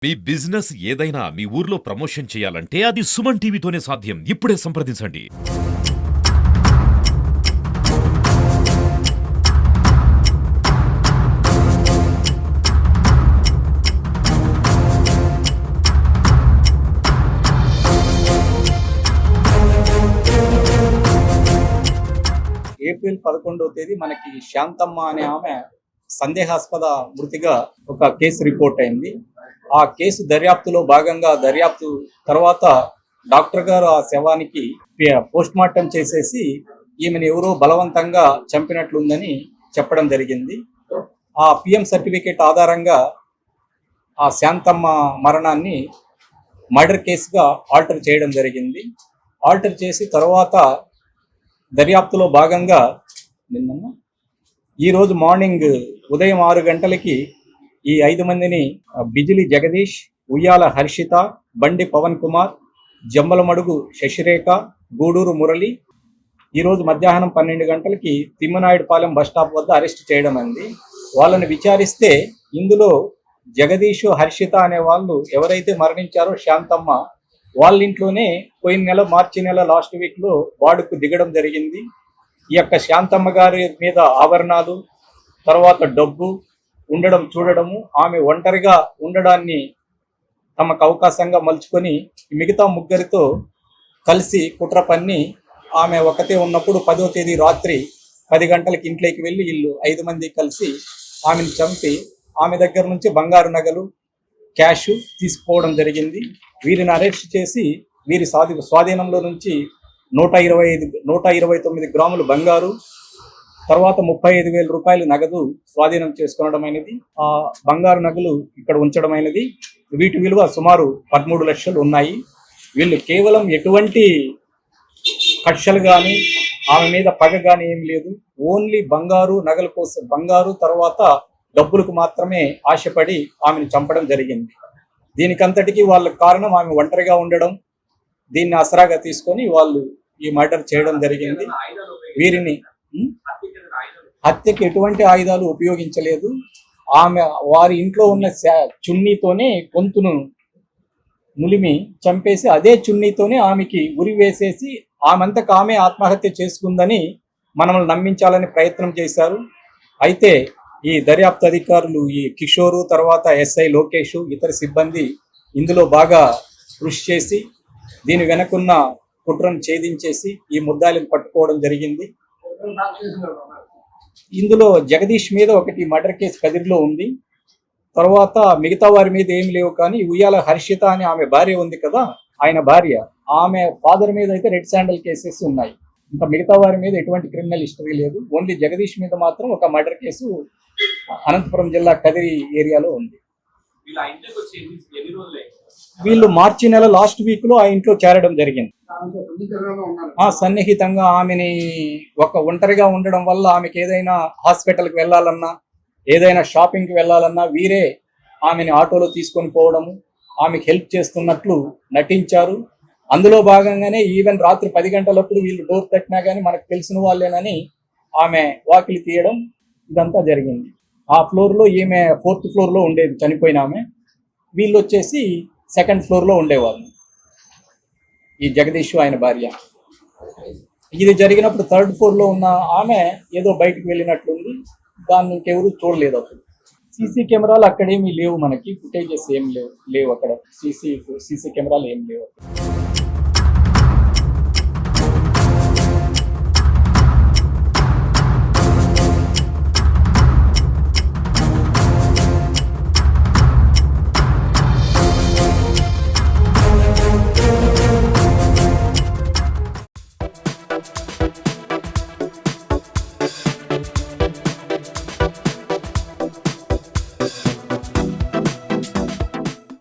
మీ business ఏదైనా మీ ఊర్లో promotion చేయాలంటే అది సుమన్ టీవీతోనే సాధ్యం. ఇప్పుడే సంప్రదించండి. ఏప్రిల్ 11వ తేదీ మనకి శాంతమ్మ అనే ఆమె సందేహాస్పద మృతిగా ఒక కేసు రిపోర్ట్ అయింది. ఆ కేసు దర్యాప్తులో భాగంగా దర్యాప్తు తర్వాత డాక్టర్ గారు ఆ శవానికి పోస్ట్ మార్టం చేసేసి ఈమెను ఎవరో బలవంతంగా చంపినట్లుందని చెప్పడం జరిగింది. ఆ పిఎం సర్టిఫికేట్ ఆధారంగా ఆ శాంతమ్మ మరణాన్ని మర్డర్ కేసుగా ఆల్టర్ చేయడం జరిగింది. ఆల్టర్ చేసి తర్వాత దర్యాప్తులో భాగంగా ఈరోజు మార్నింగ్ ఉదయం 6 గంటలకి ఈ 5 మందిని బిజిలి జగదీష్, ఉయ్యాల హర్షిత, బండి పవన్ కుమార్, జమ్మలమడుగు శశిరేఖ, గూడూరు మురళి ఈరోజు మధ్యాహ్నం 12 గంటలకి తిమ్మనాయుడుపాలెం బస్టాప్ వద్ద అరెస్ట్ చేయడం అయింది. వాళ్ళని విచారిస్తే ఇందులో జగదీష్, హర్షిత అనే వాళ్ళు ఎవరైతే మరణించారో శాంతమ్మ వాళ్ళ ఇంట్లోనే పోయిన నెల మార్చి నెల లాస్ట్ వీక్లో వాడుకు దిగడం జరిగింది. ఈ యొక్క శాంతమ్మ గారి మీద ఆభరణాలు, తర్వాత డబ్బు ఉండడం చూడడము, ఆమె ఒంటరిగా ఉండడాన్ని తమకు అవకాశంగా మలుచుకొని మిగతా ముగ్గురితో కలిసి కుట్ర పన్ని ఆమె ఒకతే ఉన్నప్పుడు 10వ తేదీ రాత్రి 10 గంటలకి ఇంట్లోకి వెళ్ళి వీళ్ళు 5 మంది కలిసి ఆమెను చంపి ఆమె దగ్గర నుంచి బంగారు నగలు, క్యాష్ తీసుకుపోవడం జరిగింది. వీరిని అరెస్ట్ చేసి వీరి స్వాధీనంలో నుంచి 129 గ్రాములు బంగారు, తర్వాత 35,000 రూపాయలు నగదు స్వాధీనం చేసుకోవడమైనది. ఆ బంగారు నగలు ఇక్కడ ఉంచడమైనది. వీటి విలువ సుమారు 13 లక్షలు ఉన్నాయి. వీళ్ళు కేవలం ఎటువంటి కక్షలు కానీ ఆమె మీద పగ కానీ ఏం లేదు. ఓన్లీ బంగారు నగల కోసం, బంగారు తర్వాత డబ్బులకు మాత్రమే ఆశపడి ఆమెను చంపడం జరిగింది. దీనికంతటికీ వాళ్ళకి కారణం ఆమె ఒంటరిగా ఉండడం. దీన్ని ఆసరాగా తీసుకొని వాళ్ళు ఈ మర్డర్ చేయడం జరిగింది. వీరిని హత్యకి ఎటువంటి ఆయుధాలు ఉపయోగించలేదు. ఆమె వారి ఇంట్లో ఉన్న చున్నీతోనే గొంతును నులిమి చంపేసి అదే చున్నీతోనే ఆమెకి ఉరి వేసేసి ఆమెంతకు ఆమె ఆత్మహత్య చేసుకుందని మనల్ని నమ్మించాలని ప్రయత్నం చేశారు. అయితే ఈ దర్యాప్తు అధికారులు ఈ కిషోరు, తర్వాత ఎస్ఐ లోకేష్, ఇతర సిబ్బంది ఇందులో బాగా కృషి చేసి దీని వెనకున్న కుట్రను ఛేదించేసి ఈ ముద్దాయిలను పట్టుకోవడం జరిగింది. ఇందులో జగదీష్ మీద ఒకటి మర్డర్ కేసు కదిరిలో ఉంది. తర్వాత మిగతా వారి మీద ఏమి లేవు. కానీ ఉయ్యాల హర్షిత అని ఆమె భార్య ఉంది కదా, ఆయన భార్య, ఆమె ఫాదర్ మీద అయితే రెడ్ శాండల్ కేసెస్ ఉన్నాయి. ఇంకా మిగతా వారి మీద ఎటువంటి క్రిమినల్ హిస్టరీ లేదు. ఓన్లీ జగదీష్ మీద మాత్రం ఒక మర్డర్ కేసు అనంతపురం జిల్లా కదిరి ఏరియాలో ఉంది. వీళ్ళు మార్చి నెల లాస్ట్ వీక్ లో ఆ ఇంట్లో చేరడం జరిగింది. సన్నిహితంగా ఆమెని ఒంటరిగా ఉండడం వల్ల ఆమెకి ఏదైనా హాస్పిటల్కి వెళ్ళాలన్నా, ఏదైనా షాపింగ్కి వెళ్ళాలన్నా వీరే ఆమెని ఆటోలో తీసుకొని పోవడము, ఆమెకి హెల్ప్ చేస్తున్నట్లు నటించారు. అందులో భాగంగానే ఈవెన్ రాత్రి 10 గంటలప్పుడు వీళ్ళు డోర్ తట్టినా కానీ మనకు తెలిసిన వాళ్ళేనని ఆమె వాకిలి తీయడం, ఇదంతా జరిగింది. ఆ ఫ్లోర్లో ఈమె 4th ఫ్లోర్లో ఉండేది చనిపోయిన ఆమె. వీళ్ళు వచ్చేసి 2nd ఫ్లోర్లో ఉండేవాళ్ళు, ఈ జగదీష్ ఆయన భార్య. ఇది జరిగినప్పుడు 3rd ఫ్లోర్లో ఉన్న ఆమె ఏదో బయటకు వెళ్ళినట్లుంది. దాన్ని ఇంకెవరు చూడలేదు. అప్పుడు సీసీ కెమెరాలు అక్కడేమీ లేవు, మనకి ఫుటేజెస్ ఏం లేవు అక్కడ. సీసీ కెమెరాలు ఏం లేవు.